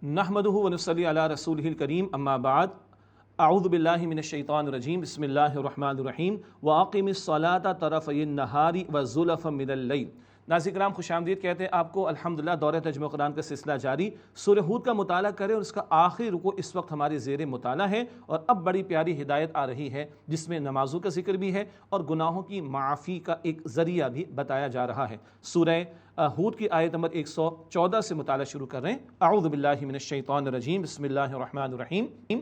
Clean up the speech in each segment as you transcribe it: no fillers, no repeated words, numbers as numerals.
نحمدہ ونصلی علی رسولہ الکریم اما بعد اعوذ باللہ من الشیطان الرجیم بسم اللہ الرحمن الرحیم واقم الصلاۃ طرفی النہار وزلفا من اللیل۔ ناظرین کرام خوش آمدید کہتے ہیں آپ کو الحمدللہ دورہ ترجمہ قرآن کا سلسلہ جاری، سورہ ہود کا مطالعہ کریں اور اس کا آخری رکوع اس وقت ہمارے زیر مطالعہ ہے، اور اب بڑی پیاری ہدایت آ رہی ہے جس میں نمازوں کا ذکر بھی ہے اور گناہوں کی معافی کا ایک ذریعہ بھی بتایا جا رہا ہے۔ سورہ ہود کی آیت نمبر 114 سے مطالعہ شروع کر رہے ہیں۔ اعوذ باللہ من الشیطان الرجیم بسم اللہ الرحمن الرحیم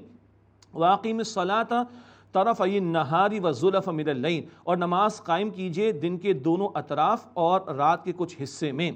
واقم الصلاۃ طرفی النہار وزلفا من اللیل، اور نماز قائم کیجئے دن کے دونوں اطراف اور رات کے کچھ حصے میں۔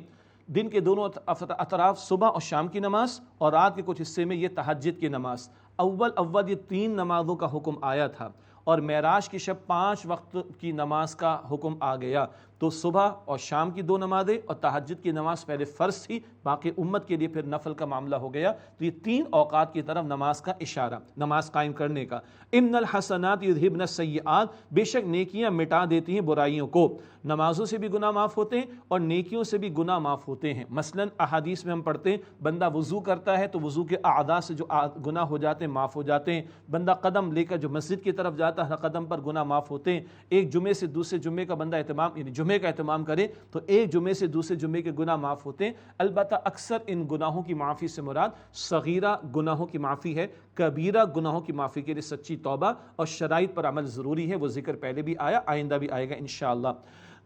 دن کے دونوں اطراف صبح اور شام کی نماز، اور رات کے کچھ حصے میں یہ تہجد کی نماز۔ اول یہ 3 نمازوں کا حکم آیا تھا، اور معراج کی شب 5 وقت کی نماز کا حکم آ گیا، تو صبح اور شام کی 2 نمازیں اور تہجد کی نماز پہلے فرض تھی، باقی امت کے لیے پھر نفل کا معاملہ ہو گیا۔ تو یہ 3 اوقات کی طرف نماز کا اشارہ، نماز قائم کرنے کا۔ ان الحسنات یذہبن السیئات، بے شک نیکیاں مٹا دیتی ہیں برائیوں کو۔ نمازوں سے بھی گناہ معاف ہوتے ہیں اور نیکیوں سے بھی گناہ معاف ہوتے ہیں۔ مثلا احادیث میں ہم پڑھتے ہیں بندہ وضو کرتا ہے تو وضو کے اعضاء سے جو گناہ ہو جاتے ہیں معاف ہو جاتے ہیں۔ بندہ قدم لے کر جو مسجد کی طرف جاتا ہے قدم پر گناہ معاف ہوتے ہیں۔ ایک جمعے سے دوسرے جمعے کا بندہ یعنی جمعے کا اہتمام کرے تو ایک جمعے سے دوسرے جمعے کے گناہ معاف ہوتے ہیں۔ البتہ اکثر ان گناہوں کی معافی سے مراد صغیرہ گناہوں کی معافی ہے، کبیرہ گناہوں کی معافی کے لیے سچی توبہ اور شرائط پر عمل ضروری ہے، وہ ذکر پہلے بھی آیا، آئندہ بھی آئے گا انشاءاللہ۔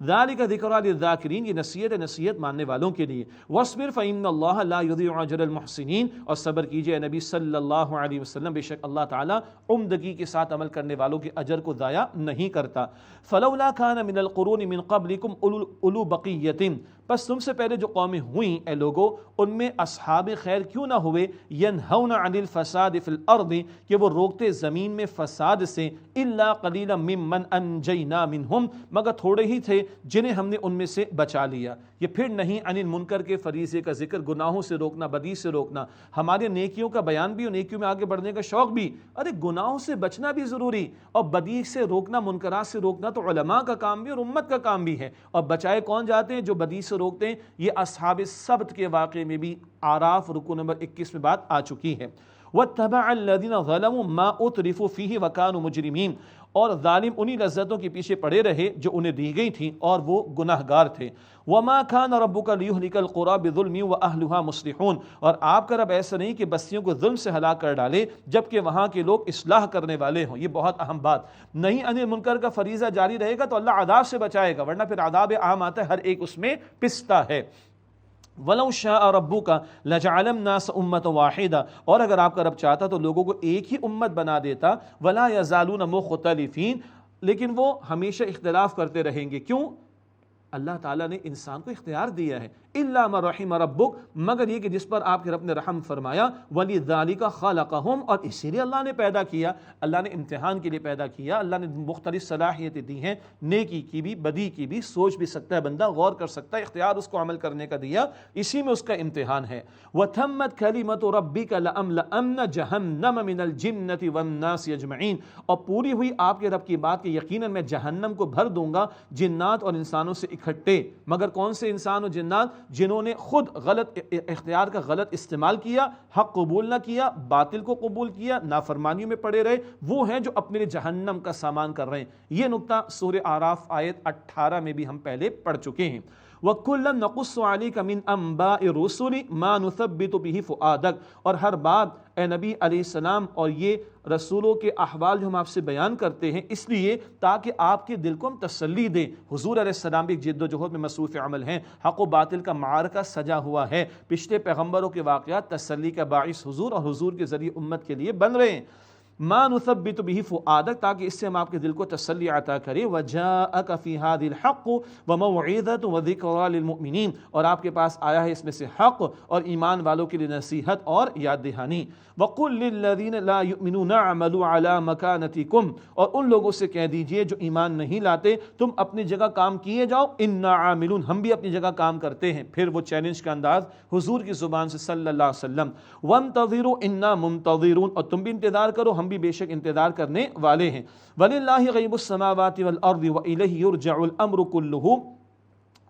ذالک ذکریٰ للذاکرین، یہ نصیحت ماننے والوں کے لیے۔ واصبر فإن اللہ لا یضیع اجر المحسنین، اور صبر کیجئے اے نبی صلی اللہ علیہ وسلم، بے شک اللہ تعالیٰ عمدگی کے ساتھ عمل کرنے والوں کے اجر کو ضائع نہیں کرتا۔ فلولا کان من القرون من قبلکم اولو بقیۃ، پس تم سے پہلے جو قومیں ہوئیں اے لوگو، ان میں اصحاب خیر کیوں نہ ہوئے، ینہون عن الفساد فی الارض، کہ وہ روکتے زمین میں فساد سے، الا قلیلا ممن انجینا منہم، مگر تھوڑے ہی تھے جنہیں ہم نے ان میں سے بچا لیا۔ یہ پھر نہیں عن المنکر کے فریضے کا ذکر، گناہوں سے روکنا، بدی سے روکنا، ہمارے نیکیوں کا بیان بھی اور نیکیوں میں آگے بڑھنے کا شوق بھی۔ ارے گناہوں سے بچنا بھی ضروری، اور بدی سے روکنا، منکرات سے روکنا تو علماء کا کام بھی اور امت کا کام بھی ہے۔ اور بچائے کون جاتے ہیں؟ جو بدی سے روکتے ہیں۔ یہ اصحاب السبت کے واقعے میں بھی اعراف رکوع نمبر 21 میں بات آ چکی ہے۔ وَاتَّبَعَ الَّذِينَ ظَلَمُوا مَا أُتْرِفُوا فِيهِ وَكَانُوا مُجْرِمِينَ، اور ظالم انہی لذتوں کے پیچھے پڑے رہے جو انہیں دی گئی تھیں اور وہ گناہ گار تھے۔ وَمَا كَانَ رَبُّكَ لِيُهْلِكَ الْقُرَىٰ بِظُلْمٍ وَأَهْلُهَا مُصْلِحُونَ، اور آپ کا رب ایسا نہیں کہ بستیوں کو ظلم سے ہلاک کر ڈالے جبکہ وہاں کے لوگ اصلاح کرنے والے ہوں۔ یہ بہت اہم بات نہیں، عن المنکر کا فریضہ جاری رہے گا تو اللہ عذاب سے بچائے گا، ورنہ پھر عذاب عام آتا ہے، ہر ایک اس میں پستا ہے۔ وَلَوْ شَاءَ رَبُّكَ لَجَعَلَ النَّاسَ أُمَّةً وَاحِدَةً، اور اگر آپ کا رب چاہتا تو لوگوں کو ایک ہی امت بنا دیتا۔ وَلَا يَزَالُونَ مُخْتَلِفِينَ، لیکن وہ ہمیشہ اختلاف کرتے رہیں گے۔ کیوں؟ اللہ تعالیٰ نے انسان کو اختیار دیا ہے، اِلَّا مَن رَحِمَ رَبُّكَ، مگر یہ کہ جس پر آپ کے رب نے رحم فرمایا۔ وَلِذَٰلِكَ خَلَقَهُمْ، اور اسی لیے اللہ نے پیدا کیا، اللہ نے امتحان کے لیے پیدا کیا، اللہ نے مختلف صلاحیتیں دی ہیں، نیکی کی بھی بدی کی بھی، سوچ بھی سکتا ہے بندہ، غور کر سکتا ہے، اختیار اس کو عمل کرنے کا دیا، اسی میں اس کا امتحان ہے۔ وَتَمَّتْ كَلِمَةُ رَبِّكَ لَأَمْلَأَنَّ جَهَنَّمَ مِنَ الْجِنَّةِ وَالنَّاسِ أَجْمَعِينَ، اور پوری ہوئی آپ کے رب کی بات کہ یقیناً میں جہنم کو بھر دوں گا جنات اور انسانوں سے اکٹھے، مگر کون سے انسان اور جنات؟ جنہوں نے خود غلط اختیار کا غلط استعمال کیا، حق قبول نہ کیا، باطل کو قبول کیا، نافرمانیوں میں پڑے رہے، وہ ہیں جو اپنے لیے جہنم کا سامان کر رہے ہیں۔ یہ نقطہ سورہ اعراف آیت 18 میں بھی ہم پہلے پڑھ چکے ہیں۔ وَكُلًّا نَقُصُّ عَلَيْكَ مِنْ أَنبَاءِ الرُّسُلِ مَا نُثَبِّتُ بِهِ فُؤَادَكَ، اور ہر بات اے نبی علیہ السلام، اور یہ رسولوں کے احوال جو ہم آپ سے بیان کرتے ہیں اس لیے تاکہ آپ کے دل کو ہم تسلی دیں۔ حضور علیہ السلام بھی جد و جہد میں مصروف عمل ہیں، حق و باطل کا معرکہ سجا ہوا ہے، پچھلے پیغمبروں کے واقعات تسلی کا باعث حضور اور حضور کے ذریعے امت کے لیے بن رہے ہیں۔ ما نثبت به فؤادک، تاکہ اس سے ہم آپ کے دل کو تسلی عطا کریں۔ وجاءک فی ھذہ الحق وموعظۃ وذکریٰ للمؤمنین، اور آپ کے پاس آیا ہے اس میں سے حق اور ایمان والوں کے لیے نصیحت اور یاد دہانی۔ وقل للذین لا یؤمنون اعملوا علی مکانتکم، اور ان لوگوں سے کہہ دیجئے جو ایمان نہیں لاتے تم اپنی جگہ کام کیے جاؤ، انا عاملون، ہم بھی اپنی جگہ کام کرتے ہیں۔ پھر وہ چیلنج کا انداز حضور کی زبان سے صلی اللہ علیہ وسلم، وانتظروا انا منتظرون، اور تم بھی انتظار کرو، ہم بھی بے شک انتظار کرنے والے ہیں۔ وَلِلَّهِ غَيْبُ السَّمَاوَاتِ وَالْأَرْضِ وَإِلَيْهِ يُرْجَعُ الْأَمْرُ كُلُّهُ،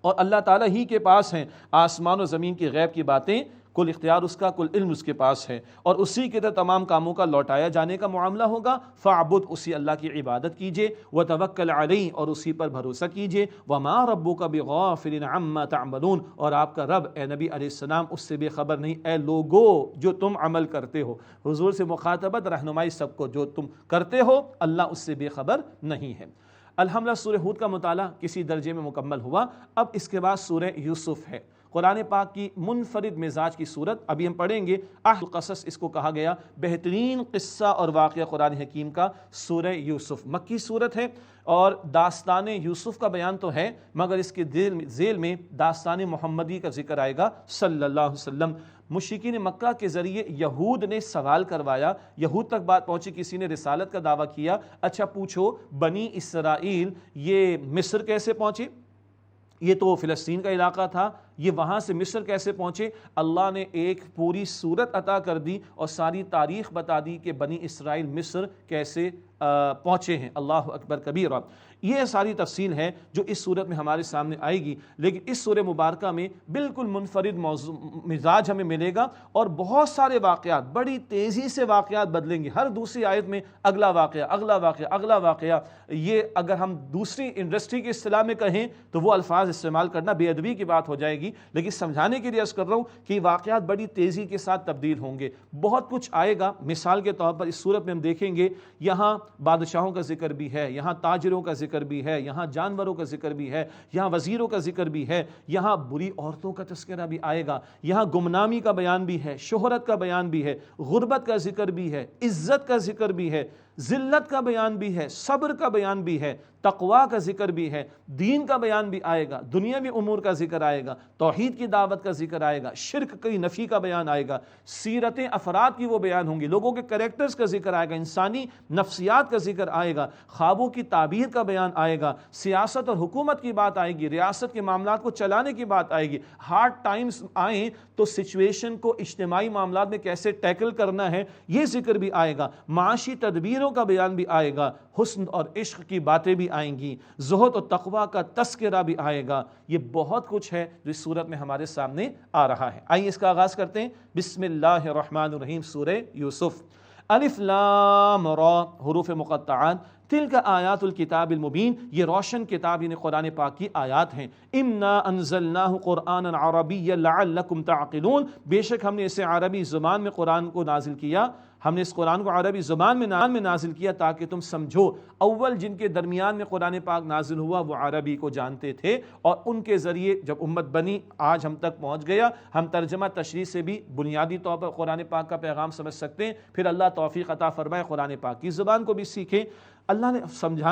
اور اللہ تعالیٰ ہی کے پاس ہیں آسمان و زمین کی غیب کی باتیں، کل اختیار اس کا، کل علم اس کے پاس ہے، اور اسی کے تحت تمام کاموں کا لوٹایا جانے کا معاملہ ہوگا۔ فاعبد، اسی اللہ کی عبادت کیجیے، وتوکل علیہ، اور اسی پر بھروسہ کیجیے، وما ربک بغافل عما تعملون، اور آپ کا رب اے نبی علیہ السلام اس سے بے خبر نہیں، اے لوگو جو تم عمل کرتے ہو۔ حضور سے مخاطبت، رہنمائی سب کو، جو تم کرتے ہو اللہ اس سے بے خبر نہیں ہے۔ الحمدللہ سورہ ہود کا مطالعہ کسی درجے میں مکمل ہوا۔ اب اس کے بعد سورہ یوسف ہے، قرآن پاک کی منفرد مزاج کی صورت، ابھی ہم پڑھیں گے۔ القصص اس کو کہا گیا، بہترین قصہ اور واقعہ قرآن حکیم کا سورہ یوسف، مکی صورت ہے، اور داستان یوسف کا بیان تو ہے مگر اس کے ذیل میں داستان محمدی کا ذکر آئے گا صلی اللہ علیہ وسلم۔ مشرکین مکہ کے ذریعے یہود نے سوال کروایا، یہود تک بات پہنچی، کسی نے رسالت کا دعویٰ کیا، اچھا پوچھو بنی اسرائیل یہ مصر کیسے پہنچے؟ یہ تو فلسطین کا علاقہ تھا، یہ وہاں سے مصر کیسے پہنچے؟ اللہ نے ایک پوری صورت عطا کر دی اور ساری تاریخ بتا دی کہ بنی اسرائیل مصر کیسے پہنچے ہیں۔ اللہ اکبر کبیرہ۔ یہ ساری تفصیل ہے جو اس صورت میں ہمارے سامنے آئے گی، لیکن اس سورہ مبارکہ میں بالکل منفرد مزاج ہمیں ملے گا، اور بہت سارے واقعات، بڑی تیزی سے واقعات بدلیں گے، ہر دوسری آیت میں اگلا واقعہ، اگلا واقعہ، اگلا واقعہ۔ یہ اگر ہم دوسری انڈسٹری کی اصطلاح میں کہیں تو وہ الفاظ استعمال کرنا بے ادبی کی بات ہو جائے گی، لیکن سمجھانے کے لیے عرض کر رہا ہوں کہ واقعات بڑی تیزی کے ساتھ تبدیل ہوں گے، بہت کچھ آئے گا۔ مثال کے طور پر اس صورت میں ہم دیکھیں گے یہاں بادشاہوں کا ذکر بھی ہے، یہاں تاجروں کا ذکر بھی ہے، یہاں جانوروں کا ذکر بھی ہے، یہاں وزیروں کا ذکر بھی ہے، یہاں بری عورتوں کا تذکرہ بھی آئے گا، یہاں گمنامی کا بیان بھی ہے، شہرت کا بیان بھی ہے، غربت کا ذکر بھی ہے، عزت کا ذکر بھی ہے، ذلت کا بیان بھی ہے، صبر کا بیان بھی ہے، تقوی کا ذکر بھی ہے، دین کا بیان بھی آئے گا، دنیاوی امور کا ذکر آئے گا، توحید کی دعوت کا ذکر آئے گا، شرک کی نفی کا بیان آئے گا، سیرتیں افراد کی وہ بیان ہوں گی، لوگوں کے کریکٹرز کا ذکر آئے گا، انسانی نفسیات کا ذکر آئے گا، خوابوں کی تعبیر کا بیان آئے گا، سیاست اور حکومت کی بات آئے گی، ریاست کے معاملات کو چلانے کی بات آئے گی، ہارڈ ٹائمز آئیں تو سچویشن کو اجتماعی معاملات میں کیسے ٹیکل کرنا ہے یہ ذکر بھی آئے گا، معاشی تدبیروں کا بیان بھی آئے گا، حسن اور عشق کی باتیں بھی آئیں گی، زہد اور تقوی کا تذکرہ بھی آئے گا۔ یہ بہت کچھ ہے جو اس صورت میں ہمارے سامنے آ رہا ہے۔ آئیے اس کا آغاز کرتے ہیں۔ بسم اللہ الرحمن الرحیم، سورہ یوسف۔ الف لام را، حروف مقطعات۔ تلک آیات الکتاب المبین، یہ روشن کتاب یعنی قرآن پاک کی آیات ہیں۔ انا انزلناہ قرآنا عربیا لعلکم تعقلون، بے شک ہم نے اسے عربی زبان میں قرآن کو نازل کیا، ہم نے اس قرآن کو عربی زبان میں نازل کیا تاکہ تم سمجھو۔ اول جن کے درمیان میں قرآن پاک نازل ہوا وہ عربی کو جانتے تھے، اور ان کے ذریعے جب امت بنی، آج ہم تک پہنچ گیا، ہم ترجمہ تشریح سے بھی بنیادی طور پر قرآن پاک کا پیغام سمجھ سکتے ہیں۔ پھر اللہ توفیق عطا فرمائے قرآن پاک کی زبان کو بھی سیکھیں۔ اللہ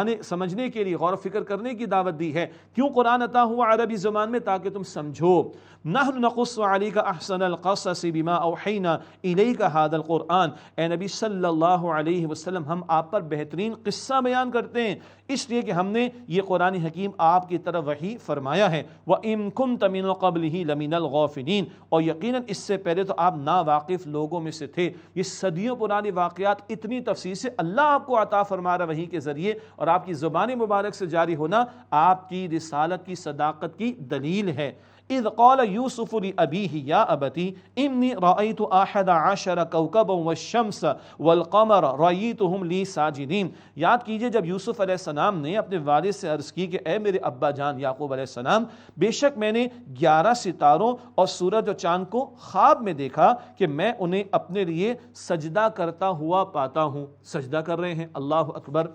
نے سمجھنے کے لیے، غور و فکر کرنے کی دعوت دی ہے۔ کیوں قرآن عطا ہوا عربی زبان میں؟ تاکہ تم سمجھو۔ نحن نقص علیک احسن القصص بما اوحینا الیک ھذا القرآن، اے نبی صلی اللہ علیہ وسلم ہم آپ پر بہترین قصہ بیان کرتے ہیں، اس لیے کہ ہم نے یہ قرآن حکیم آپ کی طرف وحی فرمایا ہے۔ وَإِن كُنْتَ مِن قَبْلِهِ لَمِنَ الْغَافِلِينَ، اور یقیناً اس سے پہلے تو آپ ناواقف لوگوں میں سے تھے۔ یہ صدیوں پرانی واقعات اتنی تفصیل سے اللہ آپ کو عطا فرما رہا وحی کے ذریعے، اور آپ کی زبان مبارک سے جاری ہونا آپ کی رسالت کی صداقت کی دلیل ہے۔ اذ قال یوسف لأبیہ یا ابتی انی رأیت احد عشر کوکبا والشمس والقمر رأیتہم لی ساجدین، یاد کیجئے جب یوسف علیہ السلام نے اپنے والد سے عرض کی کہ اے میرے ابا جان یعقوب علیہ السلام، بے شک میں نے 11 ستاروں اور سورج اور چاند کو خواب میں دیکھا کہ میں انہیں اپنے لیے سجدہ کرتا ہوا پاتا ہوں۔ سجدہ کر رہے ہیں، اللہ اکبر۔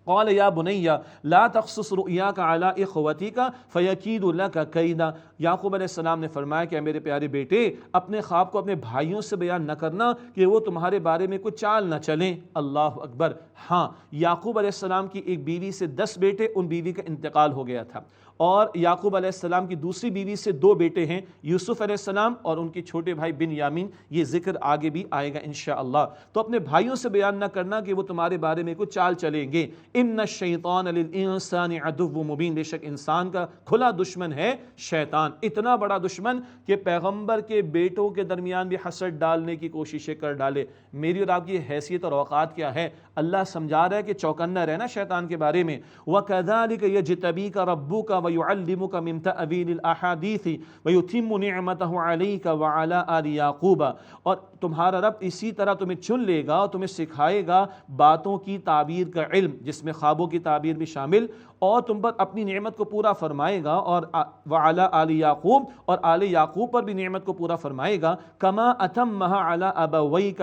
قال یا بنی لا تقصص رؤیاک علی اخوتک فیکیدوا لک کیدا، یعقوب علیہ السلام نے فرمایا کہ میرے پیارے بیٹے اپنے خواب کو اپنے بھائیوں سے بیان نہ کرنا کہ وہ تمہارے بارے میں کوئی چال نہ چلیں۔ اللہ اکبر۔ ہاں، یعقوب علیہ السلام کی ایک بیوی سے 10 بیٹے، ان بیوی کا انتقال ہو گیا تھا، اور یعقوب علیہ السلام کی دوسری بیوی سے 2 بیٹے ہیں، یوسف علیہ السلام اور ان کے چھوٹے بھائی بن یامین، یہ ذکر آگے بھی آئے گا انشاءاللہ۔ تو اپنے بھائیوں سے بیان نہ کرنا کہ وہ تمہارے بارے میں کوئی چال چلیں گے۔ ان الشیطان للانسان عدو مبین، بے شک انسان کا کھلا دشمن ہے شیطان، اتنا بڑا دشمن کہ پیغمبر کے بیٹوں کے درمیان بھی حسد ڈالنے کی کوششیں کر ڈالے۔ میری اور آپ کی حیثیت اور اوقات کیا ہے؟ اللہ سمجھا رہا ہے کہ چوکنا رہنا شیطان کے بارے میں۔ وَكَذَلِكَ يَجْتَبِيكَ رَبُّكَ ويعلمك من تأويل الأحاديث ويتم نعمته عليك وعلى آل يعقوب، اور تمہارا رب اسی طرح تمہیں چن لے گا اور تمہیں سکھائے گا باتوں کی تعبیر کا علم، جس میں خوابوں کی تعبیر بھی شامل، اور تم پر اپنی نعمت کو پورا فرمائے گا، اور وعلی آل یعقوب، اور آل یعقوب پر بھی نعمت کو پورا فرمائے گا، کما اتمها علی ابویک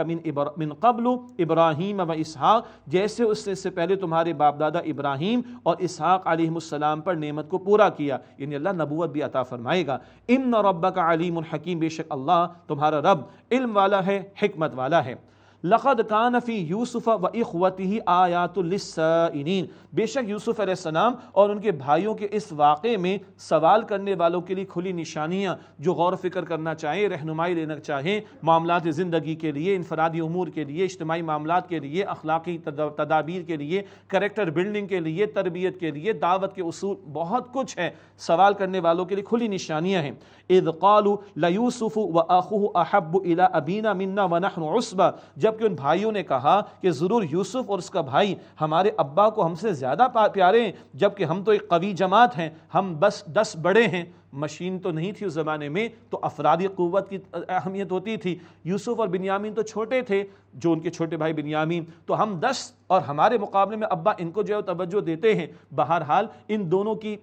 من قبل ابراہیم و اسحاق، جیسے اس سے پہلے تمہارے باپ دادا ابراہیم اور اسحاق علیہ السلام پر نعمت کو پورا کیا، یعنی اللہ نبوت بھی عطا فرمائے گا۔ ان ربک علیم حکیم، بے شک اللہ تمہارا رب علم والا ہے، حکمت والا ہے۔ لقد کان فی یوسف و اخوتہ آیات للسائلین، بے شک یوسف علیہ السلام اور ان کے بھائیوں کے اس واقعے میں سوال کرنے والوں کے لیے کھلی نشانیاں، جو غور و فکر کرنا چاہیں، رہنمائی لینا چاہیں معاملات زندگی کے لیے، انفرادی امور کے لیے، اجتماعی معاملات کے لیے، اخلاقی تدابیر کے لیے، کریکٹر بلڈنگ کے لیے، تربیت کے لیے، دعوت کے اصول، بہت کچھ ہے سوال کرنے والوں کے لیے کھلی نشانیاں ہیں۔ اذ قالوا لیوسف واخوہ احب الی ابینا منا ونحن عصبہ، جبکہ ان بھائیوں نے کہا کہ ضرور یوسف اور اس کا بھائی ہمارے ابا کو ہم سے زیادہ پیارے ہیں، جبکہ ہم تو ایک قوی جماعت ہیں، ہم بس 10 بڑے ہیں۔ مشین تو نہیں تھی اس زمانے میں، تو افرادی قوت کی اہمیت ہوتی تھی۔ یوسف اور بنیامین تو چھوٹے تھے، جو ان کے چھوٹے بھائی بنیامین، تو ہم 10 اور ہمارے مقابلے میں ابا ان کو جو ہے توجہ دیتے ہیں۔ بہرحال ان دونوں کی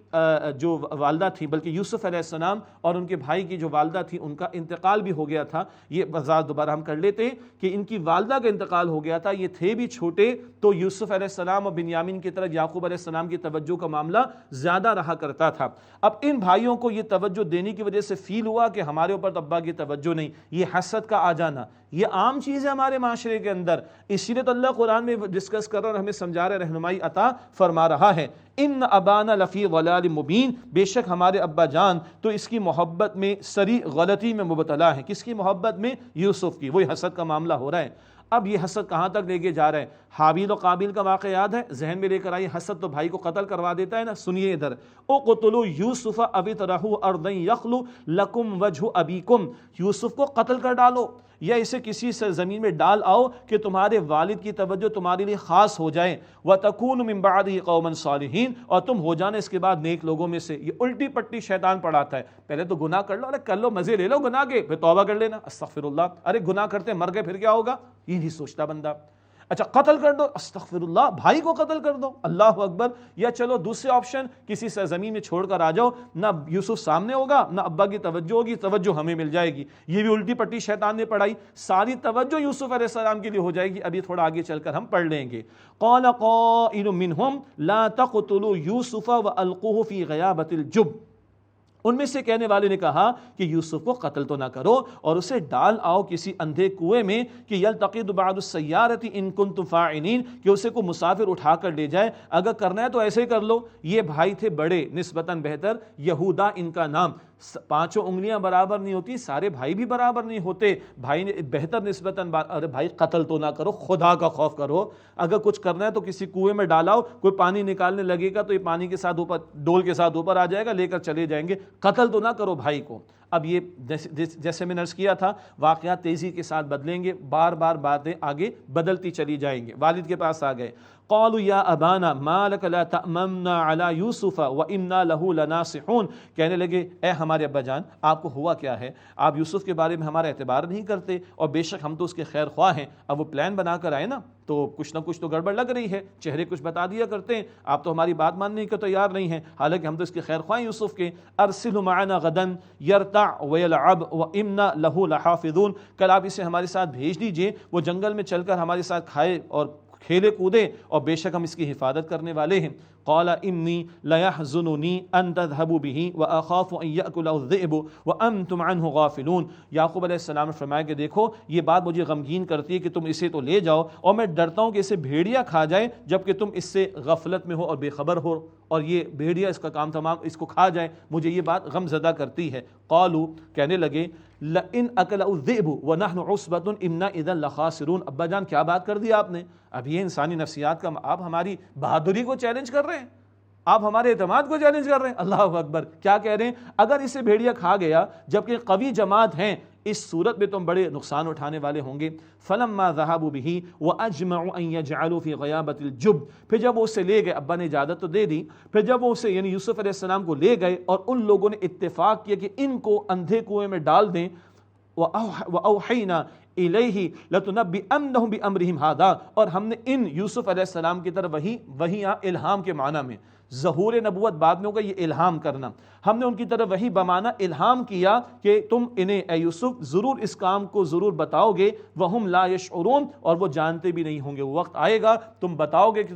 جو والدہ تھی، بلکہ یوسف علیہ السلام اور ان کے بھائی کی جو والدہ تھی، ان کا انتقال بھی ہو گیا تھا۔ یہ وضاحت دوبارہ ہم کر لیتے ہیں کہ ان کی والدہ کا انتقال ہو گیا تھا، یہ تھے بھی چھوٹے، تو یوسف علیہ السلام اور بنیامین کی طرح یعقوب علیہ السلام کی توجہ کا معاملہ زیادہ رہا کرتا تھا۔ اب ان بھائیوں کو یہ توجہ دینے کی وجہ سے فیل ہوا کہ ہمارے اوپر تو ابا کی توجہ نہیں، یہ حسد کا آ جانا یہ عام چیز ہے ہمارے معاشرے کے اندر۔ اسی لیے تو اللہ قرآن میں ڈسکس کر رہا اور ہمیں سمجھا رہا، رہنمائی عطا فرما رہا ہے۔ ان ابانا لفی ضلال مبین، بے شک ہمارے ابا جان تو اس کی محبت میں سری غلطی میں مبتلا ہے۔ کس کی محبت میں؟ یوسف کی۔ وہی حسد کا معاملہ ہو رہا ہے۔ اب یہ حسد کہاں تک لے کے جا رہا ہے؟ حابیل و قابیل کا واقعہ یاد ہے؟ ذہن میں لے کر آئیے۔ حسد تو بھائی کو قتل کروا دیتا ہے نا۔ سنیے ادھر، اقتلوا یوسف او اطرحوہ ارضا یخل لکم وجہ ابیکم، یوسف کو قتل کر ڈالو یا اسے کسی زمین میں ڈال آؤ کہ تمہارے والد کی توجہ تمہارے لیے خاص ہو جائے، وَتَكُونُ مِن بَعْدِهِ قَوْمًا صَالِحِينَ، اور تم ہو جانا اس کے بعد نیک لوگوں میں سے۔ یہ الٹی پٹی شیطان پڑھاتا ہے، پہلے تو گناہ کر لو، ارے کر لو، مزے لے لو گناہ کے، پھر توبہ کر لینا، استغفر اللہ، ارے گناہ کرتے مر گئے پھر کیا ہوگا، یہ نہیں سوچتا بندہ۔ اچھا قتل کر دو، استغفر اللہ، بھائی کو قتل کر دو، اللہ اکبر۔ یا چلو دوسرے آپشن، کسی سرزمین میں چھوڑ کر آ جاؤ، نہ یوسف سامنے ہوگا نہ ابا کی توجہ ہوگی، توجہ ہمیں مل جائے گی۔ یہ بھی الٹی پٹی شیطان نے پڑھائی، ساری توجہ یوسف علیہ السلام کے لیے ہو جائے گی۔ ابھی تھوڑا آگے چل کر ہم پڑھ لیں گے۔ قال قائل منہم لا تقتلوا یوسف والقوہ فی غیابۃ الجب، ان میں سے کہنے والے نے کہا کہ یوسف کو قتل تو نہ کرو اور اسے ڈال آؤ کسی اندھے کنویں میں، کہ یلتقط بعض السیارۃ ان کنتم فاعلین، کہ اسے کو مسافر اٹھا کر لے جائے، اگر کرنا ہے تو ایسے کر لو۔ یہ بھائی تھے بڑے، نسبتاً بہتر، یہودا ان کا نام۔ 5 انگلیاں برابر نہیں ہوتی، سارے بھائی بھی برابر نہیں ہوتے، بھائی نے بہتر نسبتاً، ارے بھائی قتل تو نہ کرو، خدا کا خوف کرو، اگر کچھ کرنا ہے تو کسی کنویں میں ڈالاؤ، کوئی پانی نکالنے لگے گا تو یہ پانی کے ساتھ اوپر، ڈول کے ساتھ اوپر آ جائے گا، لے کر چلے جائیں گے، قتل تو نہ کرو بھائی کو۔ اب یہ جیسے میں نے عرض کیا تھا، واقعات تیزی کے ساتھ بدلیں گے، بار بار باتیں آگے بدلتی چلی جائیں گے۔ والد کے پاس آ گئے، قالوا یا ابانا ما لک لا تأمنا علی یوسف وانا له لناصحون، کہنے لگے اے ہمارے ابا جان، آپ کو ہوا کیا ہے؟ آپ یوسف کے بارے میں ہمارا اعتبار نہیں کرتے، اور بے شک ہم تو اس کے خیر خواہ ہیں۔ اب وہ پلان بنا کر آئے نا، تو کچھ نہ کچھ تو گڑبڑ لگ رہی ہے، چہرے کچھ بتا دیا کرتے ہیں، آپ تو ہماری بات ماننے کو تیار نہیں ہیں، حالانکہ ہم تو اس کے خیر خواہ ہیں یوسف کے۔ ارسلہ معنا غدا یرتع ویلعب وانا لہ لحافظون، کل آپ اسے ہمارے ساتھ بھیج دیجئے، وہ جنگل میں چل کر ہمارے ساتھ کھائے اور کھیلے کودے، اور بے شک ہم اس کی حفاظت کرنے والے ہیں۔ قال انی لیحزننی ان تذهبوا به واخاف ان یاکلہ الذئب وانتم عنہ غافلون، یعقوب علیہ السلام نے فرمایا کہ دیکھو یہ بات مجھے غمگین کرتی ہے کہ تم اسے تو لے جاؤ، اور میں ڈرتا ہوں کہ اسے بھیڑیا کھا جائے جبکہ تم اس سے غفلت میں ہو اور بے خبر ہو، اور یہ بھیڑیا اس کا کام تمام اس کو کھا جائے، مجھے یہ بات غم زدہ کرتی ہے۔ قالوا، کہنے لگے، لئن اکلہ الذئب ونحن عصبۃ انا اذا لخاسرون، ابا جان کیا بات کر دی آپ نے؟ اب یہ انسانی نفسیات کا، آپ ہماری بہادری کو چیلنج کر رہے ہیں، آپ ہمارے اعتماد کو چیلنج کر رہے ہیں. اللہ اکبر. کیا کہہ رہے ہیں؟ اگر اسے بھیڑیا کھا گیا جبکہ قوی جماعت ہیں، اس صورت میں تم بڑے نقصان اٹھانے والے ہوں گے. فلما ذهبوا به واجمعوا ان يجعلوا في غيابة الجب، پھر جب وہ اسے لے گئے، ابا نے اجازت تو دے دی، پھر جب وہ اسے یعنی یوسف علیہ السلام کو لے گئے اور ان لوگوں نے اتفاق کیا کہ ان کو اندھے کنویں میں ڈال دیں، وَأَوْحَيْنَا إِلَيْهِ لَتُنَبِّئَنَّهُمْ بِأَمْرِهِمْ هَذَا، اور ہم نے ان یوسف علیہ السلام کی طرف وہی الہام کے معنی میں، ظہور نبوت بعد میں ہوگا، یہ الہام کرنا، ہم نے ان کی طرف وہی بمانا الہام کیا کہ تم انہیں اے یوسف ضرور اس کام کو ضرور بتاؤ گے. وَهُمْ لَا يَشْعُرُونَ، اور وہ جانتے بھی نہیں ہوں گے. وہ وقت آئے گا تم بتاؤ گے کہ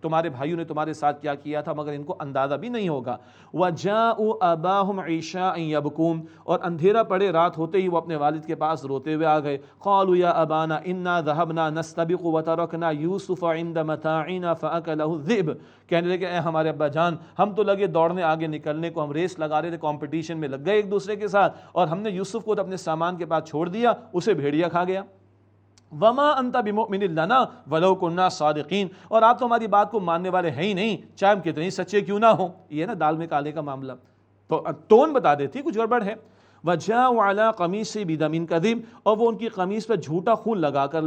تمہارے بھائیوں نے تمہارے ساتھ کیا کیا تھا، مگر ان کو اندازہ بھی نہیں ہوگا. وَجَاءُوا أَبَاهُمْ عِشَاءً يَبْكُونَ، اور اندھیرا پڑے رات ہوتے ہی وہ اپنے والد کے پاس روتے ہوئے آ گئے. قَالُوا يَا أَبَانَا إِنَّا ذَهَبْنَا نَسْتَبِقُ وَتَرَكْنَا يُوسُفَ عِندَ مَتَاعِنَا فَأَكَلَهُ الذِّئْبُ، کہنے لگے اے ہمارے ابا جان، ہم تو لگے دوڑنے آگے نکلنے کو، ہم ریس لگا رہے تھے، کمپٹیشن میں لگ گئے ایک دوسرے کے ساتھ، اور ہم نے یوسف کو اپنے سامان کے پاس چھوڑ دیا، اسے بھیڑیا کھا گیا. وما انت بمؤمن لنا ولو كنا صادقین، اور آپ تو ہماری بات کو ماننے والے ہیں ہی نہیں، چاہے ہم کتنے ہی سچے کیوں نہ ہوں. یہ نا دال میں کالے کا معاملہ، تو ٹون بتا دیتی کچھ گڑبڑ ہے. وجاءوا علی قمیصہ بدم کذب، اور وہ ان کی قمیص پہ جھوٹا خون لگا کر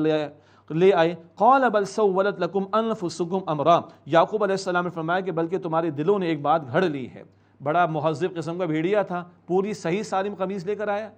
لے آئے. قال بل سولت لکم انفسکم امرا، یعقوب علیہ السلام نے فرمایا کہ بلکہ تمہارے دلوں نے ایک بات گھڑ لی ہے. بڑا مہذب قسم کا بھیڑیا تھا، پوری صحیح سالم قمیص لے کر آیا.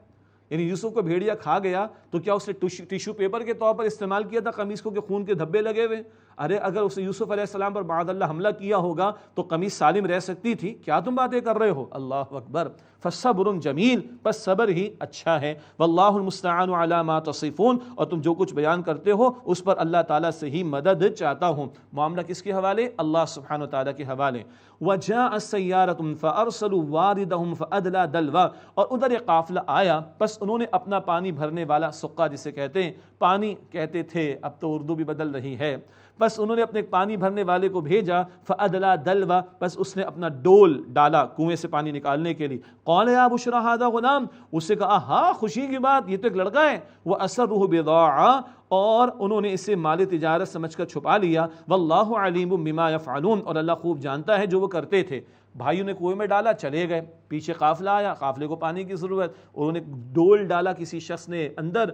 یعنی یوسف کو بھیڑیا کھا گیا تو کیا اس نے ٹیشو پیپر کے طور پر استعمال کیا تھا قمیص کو کہ خون کے دھبے لگے ہوئے؟ ارے اگر اسے یوسف علیہ السلام پر معاذ اللہ حملہ کیا ہوگا تو قمیص سالم رہ سکتی تھی. کیا تم باتیں کر رہے ہو؟ اللہ اکبر. فصبر جمیل، بس صبر ہی اچھا ہے. واللہ المستعان علی ما تصفون، اور تم جو کچھ بیان کرتے ہو اس پر اللہ تعالیٰ سے ہی مدد چاہتا ہوں. معاملہ کس کے حوالے؟ اللہ سبحانہ وتعالیٰ کے حوالے. وجاء سیارۃ فارسلوا واردہم فادلی دلوا، اور ادھر ایک قافلہ آیا، بس انہوں نے اپنا پانی بھرنے والا سقا جسے کہتے ہیں، پانی کہتے تھے اب تو اردو بھی بدل رہی ہے، بس انہوں نے اپنے پانی بھرنے والے کو بھیجا. فادلی دلوا، بس اس نے اپنا ڈول ڈالا کنویں سے پانی نکالنے کے لیے. قال یا بشرا ھذا غلام، اس سے کہا ہاں خوشی کی بات، یہ تو ایک لڑکا ہے. واسرہ بضاعہ، اور انہوں نے اسے مال تجارت سمجھ کر چھپا لیا. واللہ علیم بما یفعلون، اور اللہ خوب جانتا ہے جو وہ کرتے تھے. بھائیوں نے کنویں میں ڈالا، چلے گئے، پیچھے قافلہ آیا، قافلے کو پانی کی ضرورت، انہوں نے ڈول ڈالا کسی شخص نے اندر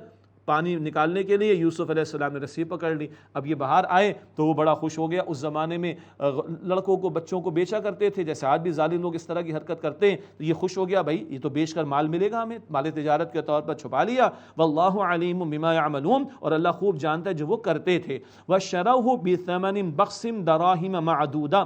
پانی نکالنے کے لیے، یوسف علیہ السلام نے رسی پکڑ لی. اب یہ باہر آئے تو وہ بڑا خوش ہو گیا. اس زمانے میں لڑکوں کو بچوں کو بیچا کرتے تھے، جیسے آج بھی ظالم لوگ اس طرح کی حرکت کرتے ہیں. تو یہ خوش ہو گیا، بھائی یہ تو بیچ کر مال ملے گا ہمیں، مال تجارت کے طور پر چھپا لیا. واللہ علیم بما یعملون، اور اللہ خوب جانتا ہے جو وہ کرتے تھے. وشروہ بثمن بخس دراہم معدودہ،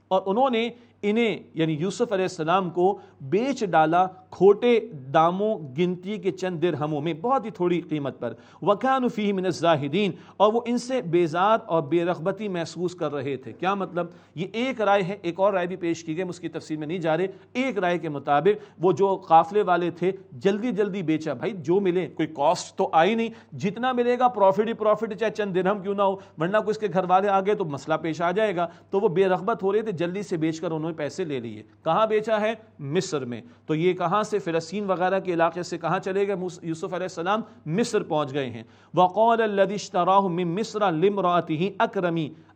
اور انہوں نے انہیں یعنی یوسف علیہ السلام کو بیچ ڈالا کھوٹے داموں، گنتی کے چند درہموں میں، بہت ہی تھوڑی قیمت پر. وَكَانُوا فِيهِ مِنَ الزَّاهِدِينَ، اور وہ ان سے بیزار اور بے رغبتی محسوس کر رہے تھے. کیا مطلب؟ یہ ایک رائے ہے، ایک اور رائے بھی پیش کی گئی، اس کی تفصیل میں نہیں جا رہے. ایک رائے کے مطابق وہ جو قافلے والے تھے جلدی جلدی بیچا، بھائی جو ملے، کوئی کاسٹ تو آئی نہیں، جتنا ملے گا پروفٹ ہی پروفٹ، چاہے چند درہم کیوں نہ ہو، ورنہ کوئی اس کے گھر والے آ گئے تو مسئلہ پیش آ جائے گا. تو وہ بے رغبت ہو رہے تھے، جلدی سے بیچ کر انہوں نے پیسے لے لیے. کہاں بیچا ہے؟ مصر میں. تو یہ کہاں سے؟ فلسطین وغیرہ کے علاقے سے کہاں چلے گئے؟ یوسف علیہ السلام مصر پہنچ گئے ہیں. وقال الذي اشتراه من مصر لامرأته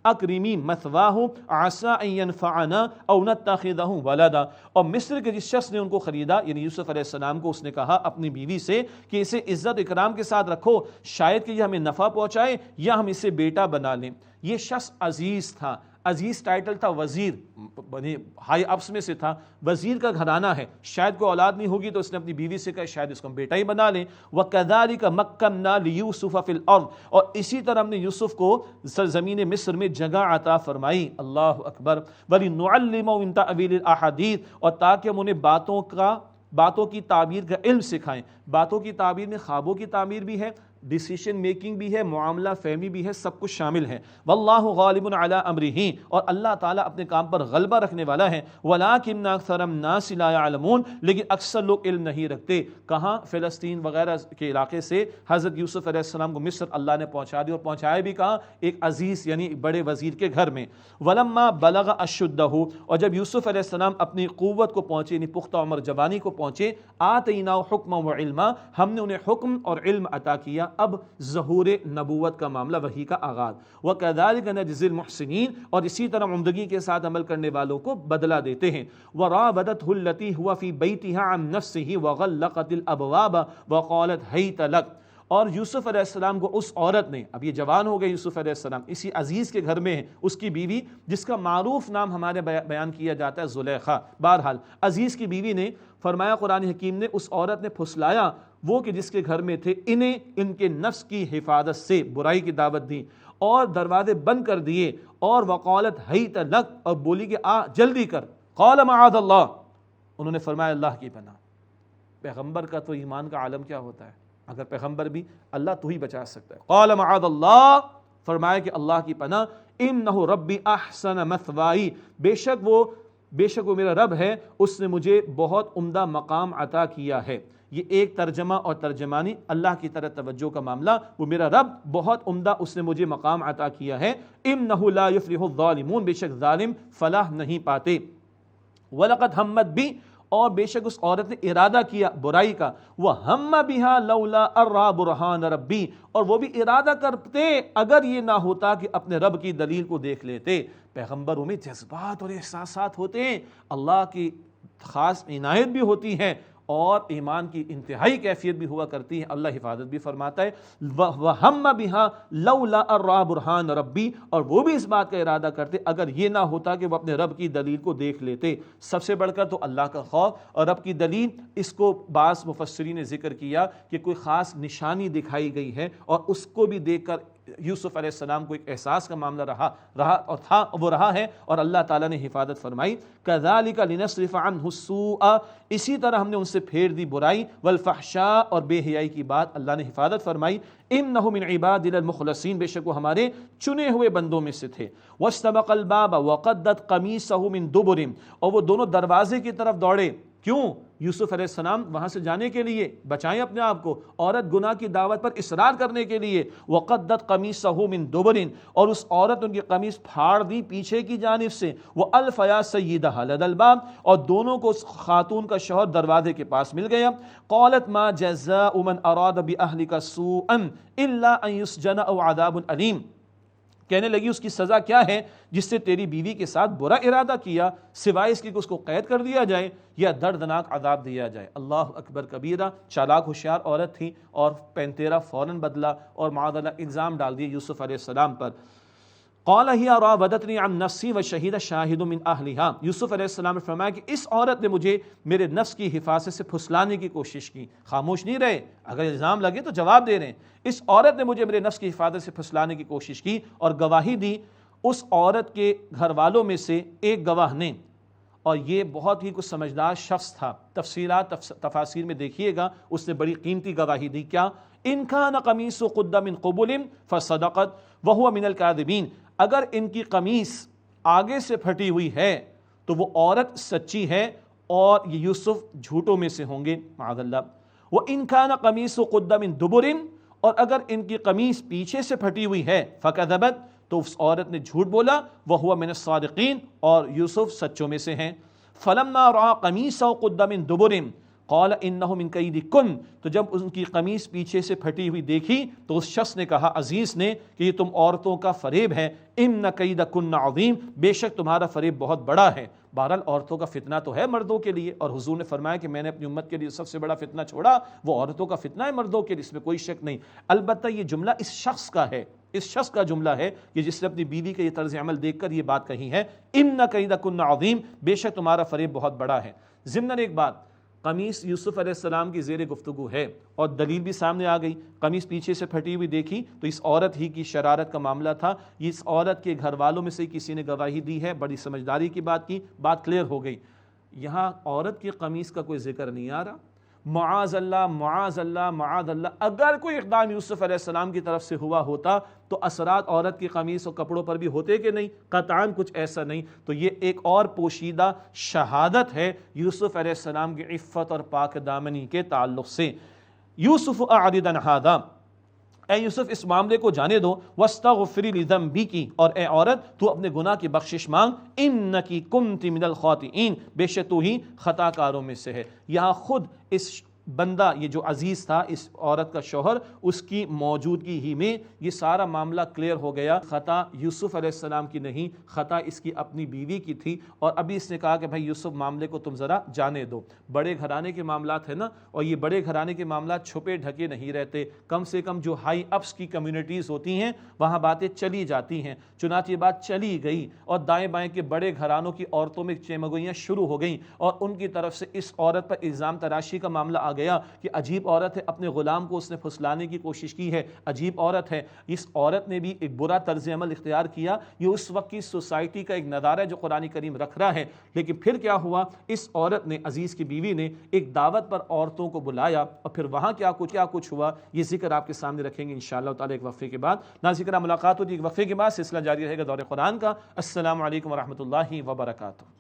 اکرمی مثواہ عسى ان ينفعنا او نتخذه ولدا، اور مصر کے جس شخص نے ان کو خریدا یعنی یوسف علیہ السلام کو، اس نے کہا اپنی بیوی سے کہ اسے عزت اکرام کے ساتھ رکھو، شاید کہ یہ ہمیں نفع پہنچائے یا ہم اسے بیٹا بنا لیں. یہ شخص عزیز تھا، عزیز ٹائٹل تھا، وزیر ہائی اپس میں سے تھا، وزیر کا گھرانہ ہے، شاید کوئی اولاد نہیں ہوگی تو اس نے اپنی بیوی سے کہا شاید اس کو ہم بیٹا ہی بنا لیں. وَكَذَلِكَ مَكَّنَّا لِيُوسُفَ فِي الْأَرْضِ، اور اسی طرح ہم نے یوسف کو سرزمین مصر میں جگہ عطا فرمائی. اللہ اکبر. وَلِنُعَلِّمَهُ مِن تَأْوِيلِ الْأَحَادِيثِ، اور تاکہ ہم انہیں باتوں کی تعبیر کا علم سکھائیں. باتوں کی تعبیر میں خوابوں کی تعبیر بھی ہے، ڈیسیشن میکنگ بھی ہے، معاملہ فہمی بھی ہے، سب کچھ شامل ہے. واللہ غالب علی امرہ، اور اللہ تعالیٰ اپنے کام پر غلبہ رکھنے والا ہے. ولکن اکثر الناس لا یعلمون، لیکن اکثر لوگ علم نہیں رکھتے. کہاں؟ فلسطین وغیرہ کے علاقے سے حضرت یوسف علیہ السلام کو مصر اللہ نے پہنچا دیا، اور پہنچایا بھی کہاں؟ ایک عزیز یعنی بڑے وزیر کے گھر میں. ولما بلغ اشدہ، اور جب یوسف علیہ السلام اپنی قوت کو پہنچے یعنی پختہ عمر جوانی کو پہنچے، آتیناہ حکما و علما، ہم نے انہیں حکم اور علم عطا کیا. اب ظہور نبوت کا معاملہ، وحی کا آغاز. وَكَذَلِكَ نَجْزِي الْمُحْسِنِينَ، اور اسی طرح عمدگی کے ساتھ عمل کرنے والوں کو بدلہ دیتے ہیں. وَرَاوَدَتْهُ الَّتِي هُوَ فِي بَيْتِهَا عَن نَفْسِهِ وَغَلَّقَتِ الْأَبْوَابَ وَقَالَتْ هَيْتَ لَكَ. اور یوسف علیہ السلام کو اس عورت نے، اب یہ جوان ہو گئے یوسف علیہ السلام، اسی عزیز کے گھر میں ہے، اس کی بیوی جس کا معروف نام ہمارے بیان کیا جاتا ہے زلیخا. بہرحال عزیز کی بیوی نے فرمایا، قرآن حکیم نے اس عورت نے پھسلایا وہ کہ جس کے گھر میں تھے، انہیں ان کے نفس کی حفاظت سے برائی کی دعوت دی اور دروازے بند کر دیے، اور وقالت ہیت لک، اور بولی کہ آ جلدی کر. قال معاذ اللہ، انہوں نے فرمایا اللہ کی پناہ. پیغمبر کا تو ایمان کا عالم کیا ہوتا ہے، اگر پیغمبر بھی اللہ تو ہی بچا سکتا ہے. قال معاذ اللہ، فرمایا کہ اللہ کی پناہ. انہ ربی احسن مثوائی، بے شک وہ میرا رب ہے، اس نے مجھے بہت عمدہ مقام عطا کیا ہے. یہ ایک ترجمہ اور ترجمانی، اللہ کی طرف توجہ کا معاملہ. وہ میرا رب بہت عمدہ، اس نے مجھے مقام عطا کیا ہے. انہ لا یفلح الظالمون، بے شک ظالم فلاح نہیں پاتے. وَلَقَدْ هَمَّتْ بِهِ، اور بے شک اس عورت نے ارادہ کیا برائی کا. وَهَمَّ بِهَا لَوْلَا أَن رَأَىٰ بُرْهَانَ رَبِّهِ، اور وہ بھی ارادہ کرتے اگر یہ نہ ہوتا کہ اپنے رب کی دلیل کو دیکھ لیتے. پیغمبروں میں جذبات اور احساسات ہوتے ہیں، اللہ کی خاص عنایت بھی ہوتی ہے، اور ایمان کی انتہائی کیفیت بھی ہوا کرتی ہے. اللہ حفاظت بھی فرماتا ہے. وَهَمَّ بِهَا لَوْلَا أَن رَأَىٰ بُرْهَانَ رَبِّهِ، اور وہ بھی اس بات کا ارادہ کرتے اگر یہ نہ ہوتا کہ وہ اپنے رب کی دلیل کو دیکھ لیتے. سب سے بڑھ کر تو اللہ کا خوف اور رب کی دلیل. اس کو بعض مفسرین نے ذکر کیا کہ کوئی خاص نشانی دکھائی گئی ہے، اور اس کو بھی دیکھ کر یوسف علیہ السلام کو ایک احساس کا معاملہ رہا ہے، اور اللہ تعالیٰ نے حفاظت فرمائی. كَذَلِكَ لِنَصْرِفَ عَنْهُ السُّوءَ، اسی طرح ہم نے ان سے پھیر دی برائی. وَالْفَحْشَاءَ، اور بے حیائی کی بات اللہ نے حفاظت فرمائی. إِنَّهُ مِنْ عِبَادِنَا الْمُخْلَصِينَ، بے شک وہ ہمارے چنے ہوئے بندوں میں سے تھے. وَاسْتَبَقَ الْبَابَ وَقَدَّتْ قَمِيصَهُ مِنْ دُبُرٍ، اور وہ دونوں دروازے کی طرف دوڑے. کیوں؟ یوسف علیہ السلام وہاں سے جانے کے لیے، بچائیں اپنے آپ کو عورت گناہ کی دعوت پر اصرار کرنے کے لیے. وَقَدَّتْ قَمِيصَهُ مِنْ دُبُرٍ، اور اس عورت ان کی قمیص پھاڑ دی پیچھے کی جانب سے. وَأَلْفَ يَا سَيِّدَهَا لَدَى الْبَابِ، اور دونوں کو اس خاتون کا شوہر دروازے کے پاس مل گیا. قَالَتْ مَا جَزَاءُ مَنْ أَرَادَ بِأَهْلِكَ سُوءًا إِلَّا أَنْ يُسْجَنَ أَوْ عَذَابٌ أَلِيمٌ. کہنے لگی اس کی سزا کیا ہے جس سے تیری بیوی کے ساتھ برا ارادہ کیا، سوائے اس کی کہ اس کو قید کر دیا جائے یا دردناک عذاب دیا جائے. اللہ اکبر کبیرہ. چالاک ہوشیار عورت تھی، اور پینتیرا فوراً بدلا اور معاذ اللہ الزام ڈال دیا یوسف علیہ السلام پر. قال هي راودتني عن نفسي وشهد شاهد من اهلها، یوسف علیہ السلام نے فرمایا کہ اس عورت نے مجھے میرے نفس کی حفاظت سے پھسلانے کی کوشش کی. خاموش نہیں رہے، اگر الزام لگے تو جواب دے رہے ہیں. اس عورت نے مجھے میرے نفس کی حفاظت سے پھسلانے کی کوشش کی اور گواہی دی. اس عورت کے گھر والوں میں سے ایک گواہ نے، اور یہ بہت ہی کچھ سمجھدار شخص تھا، تفصیلات تفاسیر میں دیکھیے گا، اس نے بڑی قیمتی گواہی دی. کیا؟ ان کان قمیص قد من قبل فصدقت وهو من الكاذبین، اگر ان کی قمیص آگے سے پھٹی ہوئی ہے تو وہ عورت سچی ہے اور یہ یوسف جھوٹوں میں سے ہوں گے معاذ اللہ. وَإِن كَانَ قَمِيصُ قُدَّ مِن دُبُرٍ، اور اگر ان کی قمیص پیچھے سے پھٹی ہوئی ہے فَكَذَبَتْ، تو اس عورت نے جھوٹ بولا. وَهُوَ مِنَ الصَّادِقِينَ، اور یوسف سچوں میں سے ہیں. فَلَمَّا رَأَىٰ قَمِيصَهُ قُدَّ مِن دُبُرٍ قَالَ إِنَّهُ مِن كَيْدِكُنَّ، تو جب ان کی قمیص پیچھے سے پھٹی ہوئی دیکھی تو اس شخص نے کہا، عزیز نے، کہ یہ تم عورتوں کا فریب ہے. إِنَّ كَيْدَكُنَّ عَظِيمٌ، بے شک تمہارا فریب بہت بڑا ہے. بہرحال عورتوں کا فتنہ تو ہے مردوں کے لیے، اور حضور نے فرمایا کہ میں نے اپنی امت کے لیے سب سے بڑا فتنہ چھوڑا، وہ عورتوں کا فتنہ ہے مردوں کے لیے، اس میں کوئی شک نہیں. البتہ یہ جملہ اس شخص کا ہے، اس شخص کا جملہ ہے کہ جس نے اپنی بیوی کا یہ طرز عمل دیکھ کر یہ بات کہی ہے. إِنَّ كَيْدَكُنَّ عَظِيمٌ، بے شک تمہارا فریب بہت بڑا ہے. ضمناً ایک بات، قمیص یوسف علیہ السلام کی زیر گفتگو ہے اور دلیل بھی سامنے آ گئی. قمیص پیچھے سے پھٹی ہوئی دیکھی تو اس عورت ہی کی شرارت کا معاملہ تھا. اس عورت کے گھر والوں میں سے کسی نے گواہی دی ہے، بڑی سمجھداری کی بات کی، بات کلیئر ہو گئی. یہاں عورت کی قمیص کا کوئی ذکر نہیں آ رہا. معاذ اللہ معاذ اللہ معاذ اللہ، اگر کوئی اقدام یوسف علیہ السلام کی طرف سے ہوا ہوتا تو اثرات عورت کی قمیص اور کپڑوں پر بھی ہوتے کہ نہیں؟ قطعاً کچھ ایسا نہیں. تو یہ ایک اور پوشیدہ شہادت ہے یوسف علیہ السلام کی عفت اور پاک دامنی کے تعلق سے. یوسف اعرض عن ھذا، اے یوسف اس معاملے کو جانے دو. واستغفری لذنبک، اور اے عورت تو اپنے گناہ کی بخشش مانگ. انکی کنت من الخاطئین، بے شک تو ہی خطا کاروں میں سے ہے. یہاں خود اس بندہ یہ جو عزیز تھا اس عورت کا شوہر، اس کی موجودگی ہی میں یہ سارا معاملہ کلیئر ہو گیا۔ خطا یوسف علیہ السلام کی نہیں، خطا اس کی اپنی بیوی کی تھی، اور ابھی اس نے کہا کہ بھائی یوسف معاملے کو تم ذرا جانے دو۔ بڑے گھرانے کے معاملات ہیں نا، اور یہ بڑے گھرانے کے معاملات چھپے ڈھکے نہیں رہتے، کم سے کم جو ہائی اپس کی کمیونٹیز ہوتی ہیں وہاں باتیں چلی جاتی ہیں۔ چنانچہ یہ بات چلی گئی اور دائیں بائیں کے بڑے گھرانوں کی عورتوں میں چیمگوئیاں شروع ہو گئیں، اور ان کی طرف سے اس عورت پر الزام تراشی کا معاملہ آ گیا کہ عجیب عورت ہے، اپنے غلام کو اس نے پھسلانے کی کوشش کی ہے، عجیب عورت ہے۔ اس عورت نے بھی ایک برا طرز عمل اختیار کیا، یہ اس وقت کی سوسائٹی کا ایک نظارہ ہے جو قرآن کریم رکھ رہا ہے۔ لیکن پھر کیا ہوا، اس عورت نے، عزیز کی بیوی نے ایک دعوت پر عورتوں کو بلایا، اور پھر وہاں کیا کچھ ہوا یہ ذکر آپ کے سامنے رکھیں گے انشاءاللہ تعالی ایک وقفے کے بعد۔ ناظرین ملاقات ہوتی ہے ایک وقفے کے بعد، سلسلہ جاری رہے گا دور قرآن کا۔ السلام علیکم ورحمۃ اللہ وبرکاتہ۔